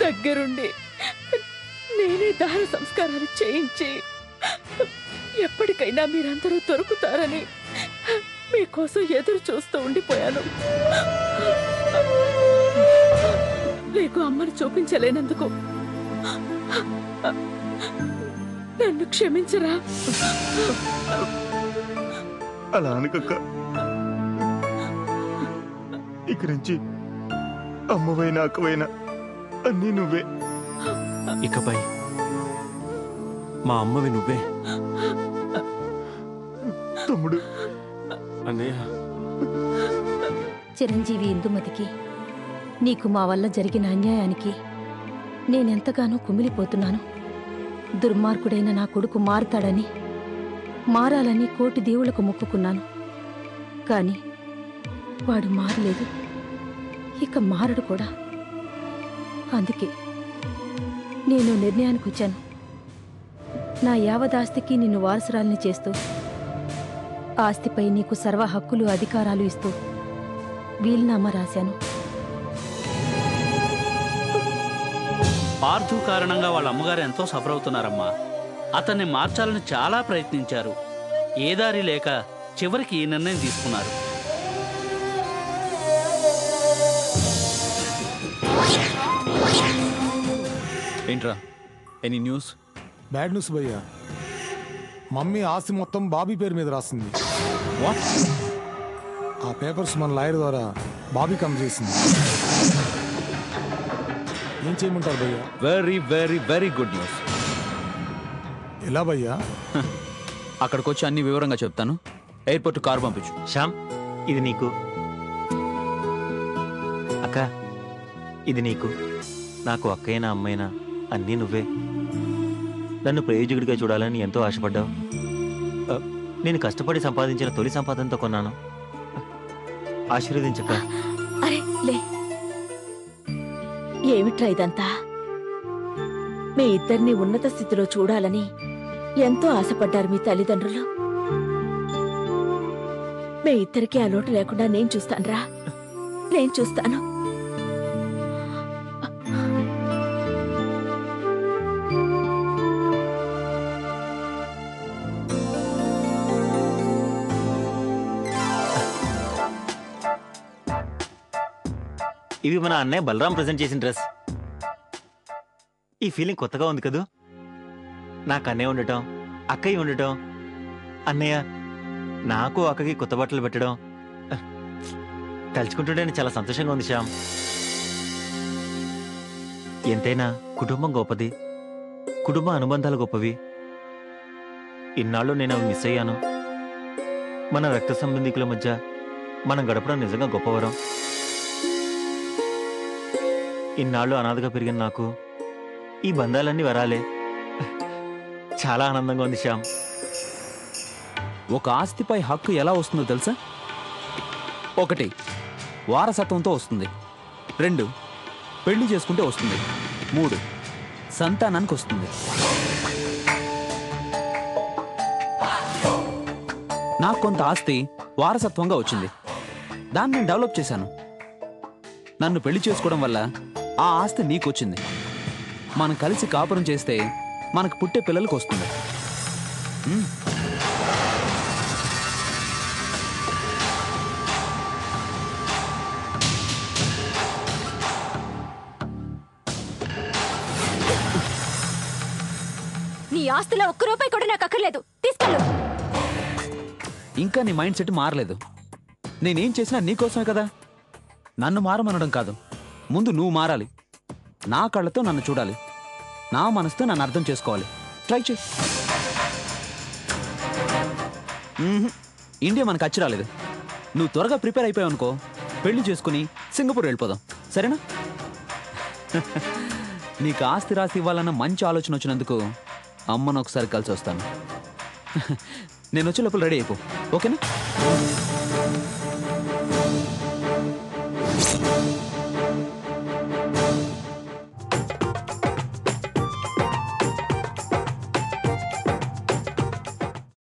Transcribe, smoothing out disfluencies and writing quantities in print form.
దగ్గరుండి నేనే దాన సంస్కారాలు చేయించి ఎప్పటికైనా మీరందరూ దొరుకుతారని మీకోసం ఎదురు చూస్తూ ఉండిపోయాను. నీకు అమ్మను చూపించలేనందుకు నన్ను క్షమించరా. అలా అనకక్క. ఇక నుంచి అమ్మవైనా అక్కవైనా అన్నీ నువ్వే. ఇకపై మా అమ్మవి నువ్వే. తమ్ముడు. అన్నయ్య. చిరంజీవి ఇందుమతికి నీకు మా వల్ల జరిగిన అన్యాయానికి నేనెంతగానో కుమిలిపోతున్నాను. దుర్మార్గుడైన నా కొడుకు మారుతాడని, మారాలని కోటి దేవుళ్లకు మొక్కుకున్నాను. కాని వాడు మారలేదు, ఇక మారడు కూడా. అందుకే నేను నిర్ణయానికి వచ్చాను. నా యావదాస్తికి నిన్ను వారసురాల్ని చేస్తూ, ఆస్తిపై నీకు సర్వ హక్కులు అధికారాలు ఇస్తూ వీలునామా రాశాను. పార్థు కారణంగా వాళ్ళ అమ్మగారు ఎంతో సఫర్ అవుతున్నారమ్మా. అతన్ని మార్చాలని చాలా ప్రయత్నించారు. ఏ దారి లేక చివరికి ఈ నిర్ణయం తీసుకున్నారు. ఏంట్రా ఎనీ న్యూస్? బ్యాడ్ న్యూస్ భయ్యా. మమ్మీ ఆస్తి మొత్తం బాబీ పేరు మీద రాసింది. వాట్? ఆ పేపర్స్ మన లాయర్ ద్వారా బాబీ కమ్ చేసింది. ఏం చేయమంటారు భయ్యా? Very very very good news. ఎలా భయ్యా? అక్కడికి వచ్చి అన్ని వివరంగా చెప్తాను. ఎయిర్పోర్ట్ కారు పంపించు. శ్యామ్, ఇది నీకు. అక్క, ఇది నీకు. నాకు అక్కైనా అమ్మైనా అన్నీ నువ్వే. నన్ను ప్రయోజకుడిగా చూడాలని ఎంతో ఆశపడ్డావు. నేను కష్టపడి సంపాదించిన తొలి సంపాదనతో కొన్నాను. ఆశీర్వదించక్క. అరే లే, ఏమిట్రా ఇదంతా? మీ ఇద్దరిని ఉన్నత స్థితిలో చూడాలని ఎంతో ఆశపడ్డారు మీ తల్లిదండ్రులు. మీ ఇద్దరికీ ఆ లోటు లేకుండా నేను చూస్తానురా, నేను చూస్తాను. ఇవి మన అన్నయ్య బలరాం ప్రెజెంట్ చేసిన డ్రెస్. ఈ ఫీలింగ్ కొత్తగా ఉంది కదూ. నాకు అన్నయ్య ఉండటం, అక్కయ్య ఉండటం, అన్నయ్య నాకు అక్కకి కొత్త బట్టలు పెట్టడం తలుచుకుంటుంటే చాలా సంతోషంగా ఉంది శ్యామ్. ఎంతైనా కుటుంబం గొప్పది, కుటుంబ అనుబంధాలు గొప్పవి. ఇన్నాళ్ళు నేను అవి మిస్ అయ్యాను. మన రక్త సంబంధికుల మధ్య మనం గడపడం నిజంగా గొప్పవరం. ఇన్నాళ్ళు అనాథగా పెరిగిన నాకు ఈ బంధాలన్నీ వరాలే. చాలా ఆనందంగా ఉంది శ్యామ్. ఒక ఆస్తిపై హక్కు ఎలా వస్తుందో తెలుసా? 1 వారసత్వంతో వస్తుంది. 2 పెళ్లి చేసుకుంటే వస్తుంది. 3 సంతానానికి వస్తుంది. నాకు కొంత ఆస్తి వారసత్వంగా వచ్చింది. దాన్ని నేను డెవలప్ చేశాను. నన్ను పెళ్లి చేసుకోవడం వల్ల ఆ ఆస్తి నీకొచ్చింది. మనం కలిసి కాపురం చేస్తే మనకు పుట్టే పిల్లలకు వస్తుంది. నీ ఆస్తిలో 1 రూపాయి కూడా నాకు అక్కర్లేదు, తీసుకెళ్ళు. ఇంకా నీ మైండ్ సెట్ మారలేదు. నేనేం చేసినా నీకోసమే కదా. నన్ను మారమనడం కాదు, ముందు నువ్వు మారాలి. నా కళ్ళతో నన్ను చూడాలి, నా మనసుతో నన్ను అర్థం చేసుకోవాలి. ట్రై చేయి. ఇండియా మనకు అచ్చి రాలేదు. నువ్వు త్వరగా ప్రిపేర్ అయిపోయావు అనుకో, పెళ్లి చేసుకుని సింగపూర్ వెళ్ళిపోదాం. సరేనా? నీకు ఆస్తి రాసి ఇవ్వాలన్న మంచి ఆలోచన వచ్చినందుకు అమ్మను ఒకసారి కలిసి వస్తాను. నేను వచ్చే లోపల రెడీ అయిపో, ఓకేనా?